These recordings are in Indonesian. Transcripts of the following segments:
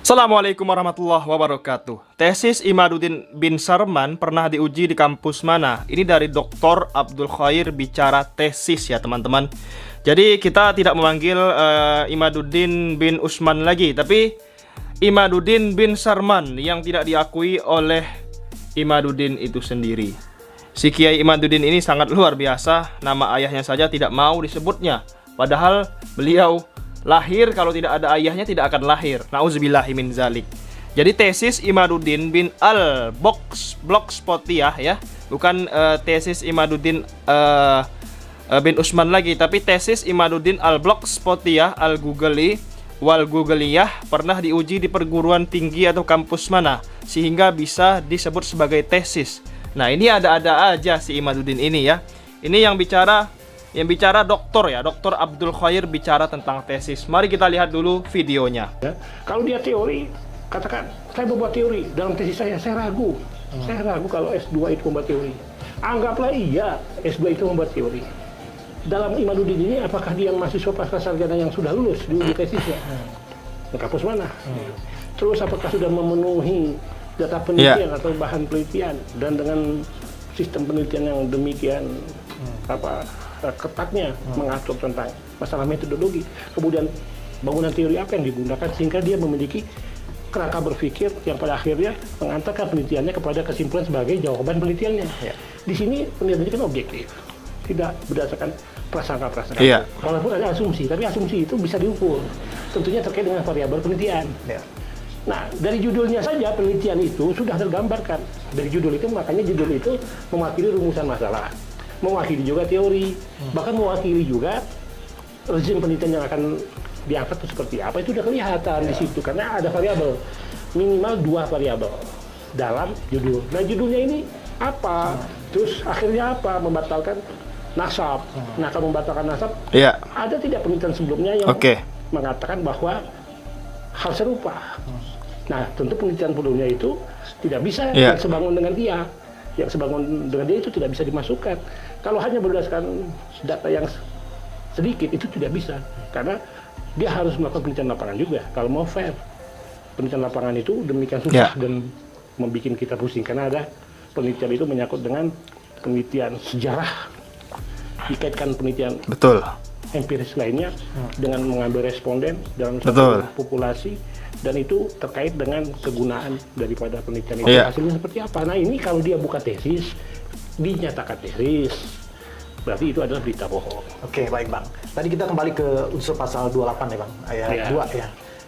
Assalamualaikum warahmatullahi wabarakatuh. Tesis Imaduddin bin Sarman pernah diuji di kampus mana? Ini dari Dr. Abdul Khair bicara tesis ya teman-teman. Jadi kita tidak memanggil Imaduddin bin Usman lagi, tapi Imaduddin bin Sarman yang tidak diakui oleh Imaduddin itu sendiri. Si Kiai Imaduddin ini sangat luar biasa. Nama ayahnya saja tidak mau disebutnya, padahal beliau lahir, kalau tidak ada ayahnya tidak akan lahir. Nauzubillahi min zalik. Jadi tesis Imaduddin bin Blogspotiyah ya, bukan tesis Imaduddin bin Usman lagi, tapi tesis Imaduddin Blogspotiyah al-Googley wal Googliyah pernah diuji di perguruan tinggi atau kampus mana sehingga bisa disebut sebagai tesis. Nah, ini ada-ada aja si Imaduddin ini ya. Ini yang bicara doktor ya, Dr. Abdul Khair bicara tentang tesis. Mari kita lihat dulu videonya. Ya, kalau dia teori, katakan saya membuat teori dalam tesis saya ragu. Saya ragu kalau S2 itu membuat teori. Anggaplah iya S2 itu membuat teori. Dalam Imaduddin ini, apakah dia mahasiswa pasca sarjana yang sudah lulus di uji tesisnya? Di kampus mana? Terus apakah sudah memenuhi data penelitian atau bahan penelitian, dan dengan sistem penelitian yang demikian ketatnya mengatur tentang masalah metodologi, kemudian bangunan teori apa yang digunakan sehingga dia memiliki kerangka berpikir yang pada akhirnya mengantarkan penelitiannya kepada kesimpulan sebagai jawaban penelitiannya. Di sini penelitiannya kan objektif, tidak berdasarkan prasangka-prasangka. Walaupun ada asumsi, tapi asumsi itu bisa diukur, tentunya terkait dengan variabel penelitian. Nah, dari judulnya saja penelitian itu sudah tergambarkan. Dari judul itu, makanya judul itu mewakili rumusan masalah, mewakili juga teori, bahkan mewakili juga rezim penelitian yang akan diangkat itu seperti apa. Itu sudah kelihatan di situ, karena ada variabel, minimal 2 variabel dalam judul. Nah, judulnya ini apa? Terus akhirnya apa? Membatalkan nasab. Nah, kalau membatalkan nasab, ada tidak penelitian sebelumnya yang mengatakan bahwa hal serupa? Nah, tentu penelitian sebelumnya itu tidak bisa sebangun dengan dia. Yang sebangun dengan dia itu tidak bisa dimasukkan. Kalau hanya berdasarkan data yang sedikit itu tidak bisa, karena dia harus melakukan penelitian lapangan juga. Kalau mau fair, penelitian lapangan itu demikian susah dan membuat kita pusing, karena ada penelitian itu menyangkut dengan penelitian sejarah, dikaitkan penelitian empiris lainnya dengan mengambil responden dalam satu populasi, dan itu terkait dengan kegunaan daripada penelitian itu. Hasilnya seperti apa? Nah, ini kalau dia buka tesis, dinyatakan tesis, berarti itu adalah berita bohong. Oke, baik Bang. Tadi kita kembali ke unsur pasal 28 ya Bang, ayat 2 ya.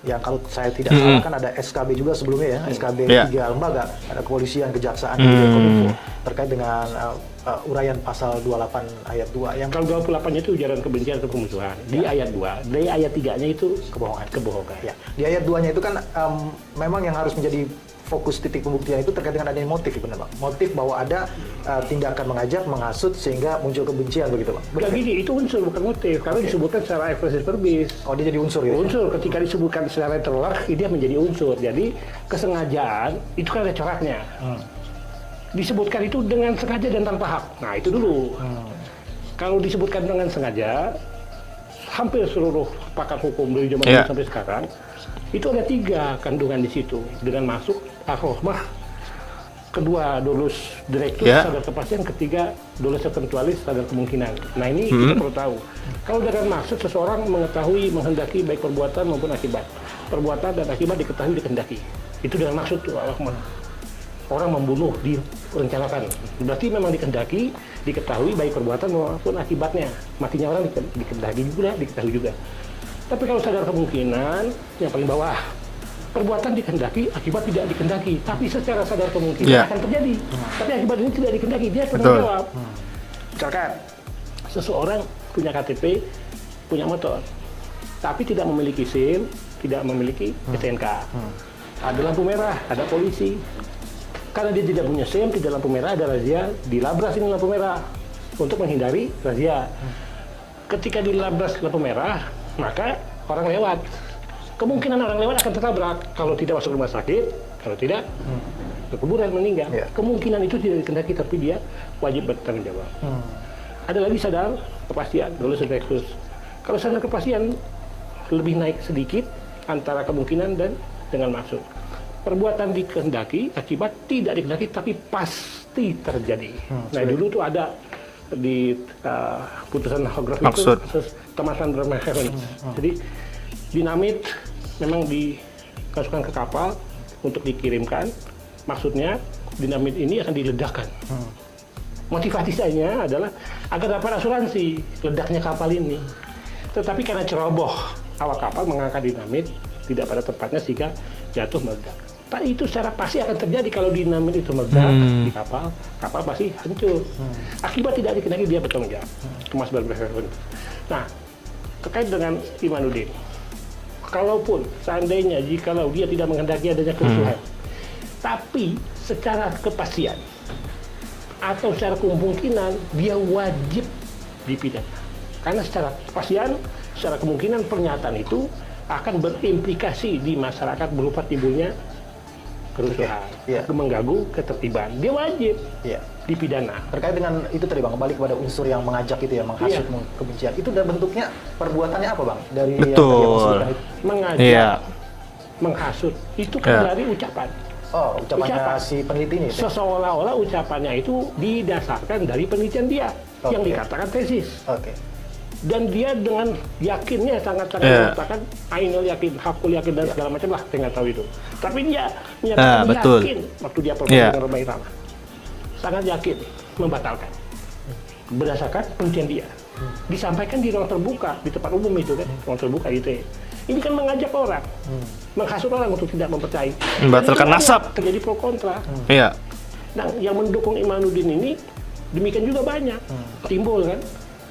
Yang kalau saya tidak salah kan ada SKB juga sebelumnya ya, SKB 3 lembaga, ada kepolisian, kejaksaan, Kominfo, terkait dengan uraian pasal 28 ayat 2. Yang kalau 28-nya itu ujaran kebencian atau pemusuhan. Di ayat 2, di ayat 3-nya itu kebohongan. Ya. Di ayat 2-nya itu kan memang yang harus menjadi fokus titik pembuktian itu terkait dengan adanya motif, benar Bang? Motif bahwa ada tindakan mengajak, menghasut sehingga muncul kebencian begitu Bang? Benar, gini, itu unsur bukan motif, karena disebutkan secara expressis verbis. Oh, dia jadi unsur ya? Unsur, ketika disebutkan secara terlar, dia menjadi unsur. Jadi kesengajaan, itu kan ada coraknya. Disebutkan itu dengan sengaja dan tanpa hak. Nah, itu dulu. Kalau disebutkan dengan sengaja, hampir seluruh pakar hukum dari zaman dulu sampai sekarang, itu ada 3 kandungan di situ, dengan masuk al-rohmah, kedua dolus direktus sadar kepastian, ketiga dolus eventualis sadar kemungkinan. Nah, ini kita perlu tahu. Kalau dengan maksud seseorang mengetahui, menghendaki baik perbuatan maupun akibat, perbuatan dan akibat diketahui, dikehendaki, itu dengan maksud tuh al-rohmah. Orang membunuh direncanakan, berarti memang dikehendaki, diketahui baik perbuatan maupun akibatnya. Matinya orang dikehendaki juga, diketahui juga. Tapi kalau sadar kemungkinan, yang paling bawah, perbuatan dikehendaki, akibat tidak dikehendaki, tapi secara sadar kemungkinan akan terjadi. Tapi akibat ini tidak dikehendaki, dia penanggung jawab. Misalkan, seseorang punya KTP, punya motor, tapi tidak memiliki SIM, tidak memiliki STNK. Ada lampu merah, ada polisi. Karena dia tidak punya SIM, tidak lampu merah, ada razia, dilabras ini lampu merah untuk menghindari razia. Ketika dilabras lampu merah, maka orang lewat. Kemungkinan orang lewat akan tertabrak kalau tidak masuk rumah sakit, kalau tidak berkuburan meninggal. Kemungkinan itu tidak dikehendaki, tapi dia wajib bertanggung jawab. Ada lagi sadar kepastian, dolus eventualis. Kalau sadar kepastian lebih naik sedikit antara kemungkinan dan dengan maksud. Perbuatan dikehendaki, akibat tidak dikehendaki, tapi pasti terjadi. Nah, dulu tuh ada di putusan Hogarth itu kemasan bermaksud. Jadi dinamit memang dimasukkan ke kapal untuk dikirimkan. Maksudnya dinamit ini akan diledakkan. Motivasinya adalah agar dapat asuransi ledaknya kapal ini. Tetapi karena ceroboh awak kapal mengangkat dinamit tidak pada tempatnya sehingga jatuh meledak. Pak, itu secara pasti akan terjadi kalau dinamit itu meledak di kapal, kapal pasti hancur. Akibat tidak dikehendaki dia bertanggung jawab. Kemas berbehavior. Nah, terkait dengan Imanuddin, kalaupun seandainya jikalau dia tidak menghendaki adanya kerusuhan, tapi secara kepastian atau secara kemungkinan dia wajib dipidana. Karena secara kepastian, secara kemungkinan pernyataan itu akan berimplikasi di masyarakat berupa timbulnya kerusuhan, mengganggu ketertiban. Dia wajib dipidana. Terkait dengan itu tadi Bang, kembali kepada unsur yang mengajak itu ya, menghasut kebencian. Itu dan bentuknya perbuatannya apa Bang? Dari yang tadi yang disebutkan itu. Mengajak, menghasut, itu kan dari ucapan. Oh, ucapannya si peneliti ini? Seolah-olah ucapannya itu didasarkan dari penelitian dia, yang dikatakan tesis. Dan dia dengan yakinnya sangat-sangat mengatakan ainul yakin, hakul yakin dan segala macam lah, saya nggak tahu itu. Tapi dia menyatakan yakin waktu dia dengan Romai Rama, sangat yakin membatalkan berdasarkan penelitian dia. Disampaikan di ruang terbuka, di tempat umum itu kan, ruang terbuka itu. Ini kan mengajak orang, menghasut orang untuk tidak mempercayai. Membatalkan nasab. Terjadi pro kontra. Nah, yang mendukung Imanuddin ini demikian juga banyak timbul kan.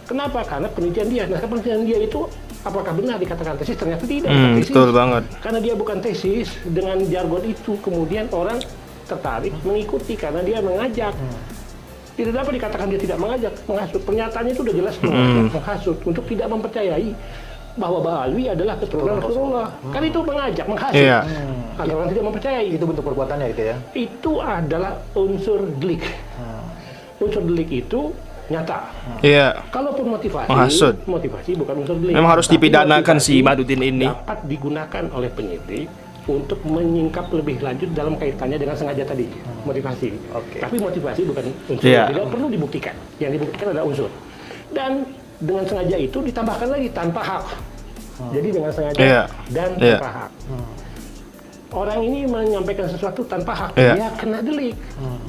Kenapa? Karena penelitian dia. Nah, penelitian dia itu apakah benar dikatakan tesis? Ternyata tidak. Tesis. Betul banget. Karena dia bukan tesis, dengan jargon itu kemudian orang tertarik mengikuti karena dia mengajak. Tidak dapat dikatakan dia tidak mengajak, menghasut. Pernyataannya itu sudah jelas menghasut untuk tidak mempercayai bahwa Ba'alwi adalah keturunan Rasulullah. Kan itu mengajak, menghasut. Agar orang tidak mempercayai. Itu bentuk perbuatannya itu ya? Itu adalah unsur delik. Unsur delik itu nyata. Kalaupun motivasi bukan unsur delik. Memang harus dipidanakan si Imaduddin ini. Dapat digunakan oleh penyidik untuk menyingkap lebih lanjut dalam kaitannya dengan sengaja tadi, motivasi. Tapi motivasi bukan unsur, tidak perlu dibuktikan. Yang dibuktikan adalah unsur. Dan dengan sengaja itu ditambahkan lagi tanpa hak. Jadi dengan sengaja dan tanpa hak. Orang ini menyampaikan sesuatu tanpa hak, dia kena delik.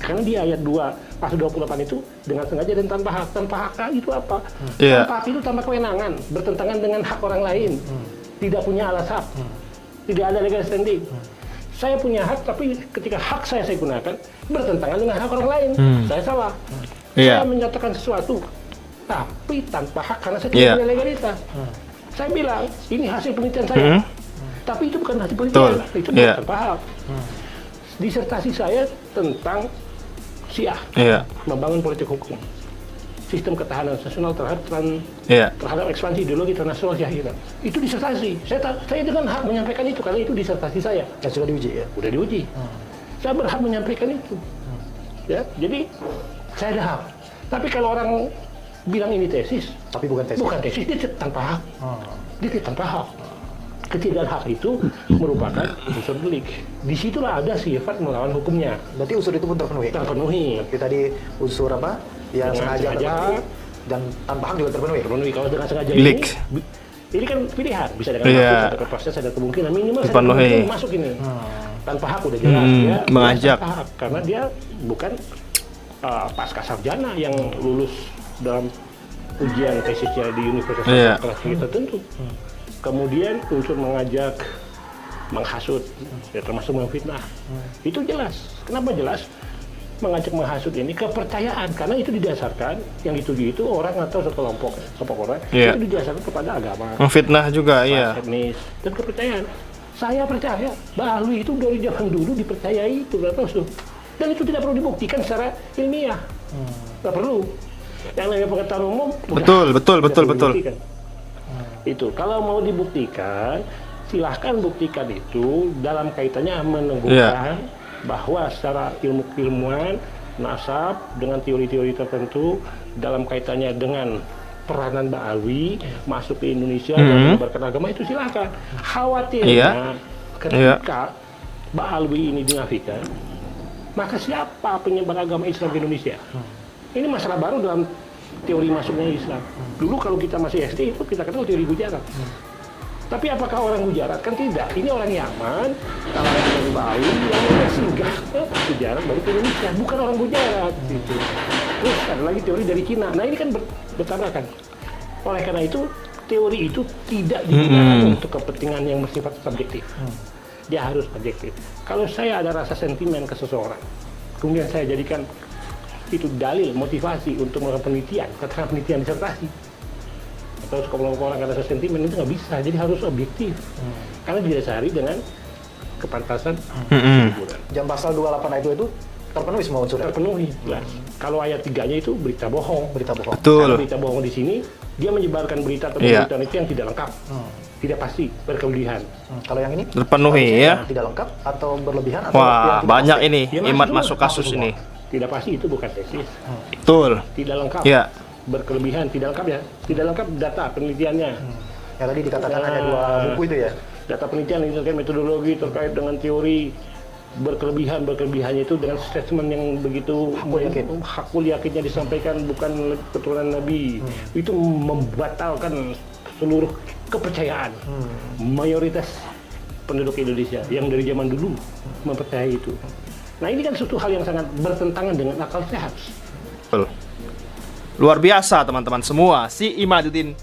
Karena di ayat 2 pasal 28 itu dengan sengaja dan tanpa hak. Tanpa hak itu apa? Tanpa hak itu tanpa kewenangan, bertentangan dengan hak orang lain. Tidak punya alas hak. Tidak ada legal standing. Saya punya hak, tapi ketika hak saya gunakan bertentangan dengan hak orang lain. Saya salah. Saya menyatakan sesuatu, tapi tanpa hak karena saya tidak punya legalitas. Saya bilang, ini hasil penelitian saya. Tapi itu bukan hasil penelitian, itu bukan tanpa hak. Disertasi saya tentang Syiah, membangun politik hukum, sistem ketahanan nasional terhadap ekspansi ideologi internasional Syiah Iran. Itu disertasi. Saya dengan hak menyampaikan itu karena itu disertasi saya. Dan sudah diuji ya? Sudah diuji. Saya berhak menyampaikan itu. Ya, jadi saya ada hak. Tapi kalau orang bilang ini tesis, tapi bukan tesis, dia tanpa hak. Dia tanpa hak. Ketidakhak hak itu merupakan unsur delik. Disitulah ada sifat melawan hukumnya. Berarti unsur itu pun terpenuhi? Terpenuhi. Berarti tadi unsur apa? Yang sengaja dan tanpa hak juga terpenuhi? Terpenuhi. Kalau dengan sengaja ini kan pilihan. Bisa dengan hak, ada proses, ada kemungkinan. Minimal saya kemungkinan masuk ini. Tanpa hak udah jelas. Ya, mengajak. Tanpa hak. Karena dia bukan pasca sarjana yang lulus dalam ujian tesisnya di universitas kelas tertentu. Kemudian unsur mengajak, menghasut, ya termasuk memfitnah. Itu jelas. Kenapa jelas? Mengajak menghasut ini kepercayaan, karena itu didasarkan yang dituju itu orang atau sekelompok orang itu didasarkan kepada agama. Memfitnah juga, etnis dan kepercayaan. Saya percaya Ba'alwi itu dari zaman dulu dipercayai itu Rasul. Dan itu tidak perlu dibuktikan secara ilmiah. Tidak perlu. Yang namanya pengetahuan umum. Betul. Itu kalau mau dibuktikan, silahkan buktikan itu dalam kaitannya menemukan bahwa secara ilmuwan nasab dengan teori-teori tertentu dalam kaitannya dengan peranan Ba'alwi masuk ke Indonesia dan menyebarkan agama itu silahkan. Ketika Ba'alwi ini dinafikan, maka siapa penyebar agama Islam di Indonesia? Ini masalah baru dalam teori masuknya Islam. Dulu kalau kita masih SD itu kita kenal teori Gujarat. Tapi apakah orang Gujarat? Kan tidak. Ini orang Yaman, kalangan dari Bali yang singgah ke Gujarat baru ke Indonesia. Bukan orang Gujarat. Gitu. Terus ada lagi teori dari Cina. Nah ini kan bertabrakan. Oleh karena itu teori itu tidak digunakan untuk kepentingan yang bersifat subjektif. Dia harus objektif. Kalau saya ada rasa sentimen ke seseorang, kemudian saya jadikan itu dalil, motivasi untuk melakukan penelitian, katakan penelitian disertasi, atau sekelompok orang karena rasa sentimen, itu nggak bisa. Jadi harus objektif. Karena didasari dengan kepantasan hiburan. Jam pasal 28 itu terpenuhi semua unsur. Terpenuhi. Kalau ayat 3-nya itu berita bohong. Berita bohong. Betul. Karena berita bohong di sini, dia menyebarkan berita atau pemberitaan itu yang tidak lengkap. Tidak pasti, berkelebihan. Kalau yang ini Terpenuhi ya. tidak lengkap atau berlebihan atau Wah, yang tidak banyak pasti. ini Ya, Imat masuk masuk kasus semua. ini. Tidak pasti itu bukan tesis. Betul. Tidak lengkap. Ya. Berkelebihan, tidak lengkap ya. Tidak lengkap data penelitiannya. Yang tadi dikatakan hanya 2 buku itu ya. Data penelitian ini terkait metodologi, terkait dengan teori, berkelebihannya itu dengan statement yang begitu hakul yakinnya disampaikan, bukan keturunan Nabi. Itu membatalkan seluruh kepercayaan mayoritas penduduk Indonesia yang dari zaman dulu mempercayai itu. Nah ini kan suatu hal yang sangat bertentangan dengan akal sehat. Betul. Luar biasa teman-teman semua, si Imaduddin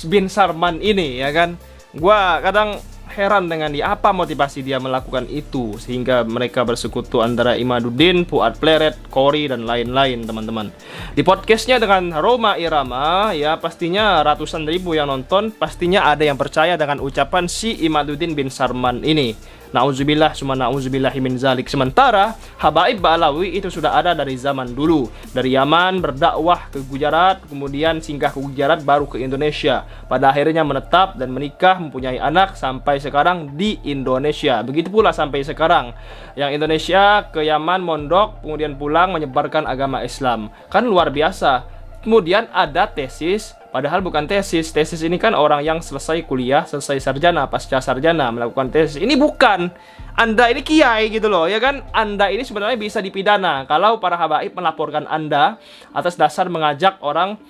bin Sarman ini ya kan. Gua kadang heran dengan dia, apa motivasi dia melakukan itu sehingga mereka bersekutu antara Imaduddin, Fuad Pleret, Kori dan lain-lain teman-teman. Di podcastnya dengan Roma Irama ya, pastinya ratusan ribu yang nonton, pastinya ada yang percaya dengan ucapan si Imaduddin bin Sarman ini. Nauzubillah summa nauzubillahi min zalik. Sementara Habaib Ba'alawi itu sudah ada dari zaman dulu. Dari Yaman berdakwah ke Gujarat, kemudian singgah ke Gujarat baru ke Indonesia. Pada akhirnya menetap dan menikah, mempunyai anak sampai sekarang di Indonesia. Begitu pula sampai sekarang. Yang Indonesia ke Yaman mondok, kemudian pulang menyebarkan agama Islam. Kan luar biasa. Kemudian ada tesis, padahal bukan tesis. Tesis ini kan orang yang selesai kuliah, selesai sarjana, pasca sarjana melakukan tesis. Ini bukan. Anda ini kiai gitu loh, ya kan? Anda ini sebenarnya bisa dipidana kalau para habaib melaporkan Anda atas dasar mengajak orang,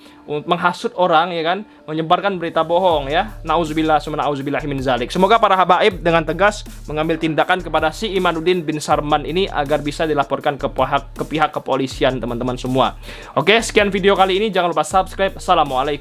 menghasut orang, ya kan? Menyebarkan berita bohong, ya. Nauzubillah summa nauzubillahi min zalik. Semoga para habaib dengan tegas mengambil tindakan kepada si Imaduddin bin Sarman ini agar bisa dilaporkan ke pihak kepolisian, teman-teman semua. Oke, sekian video kali ini. Jangan lupa subscribe. Assalamualaikum.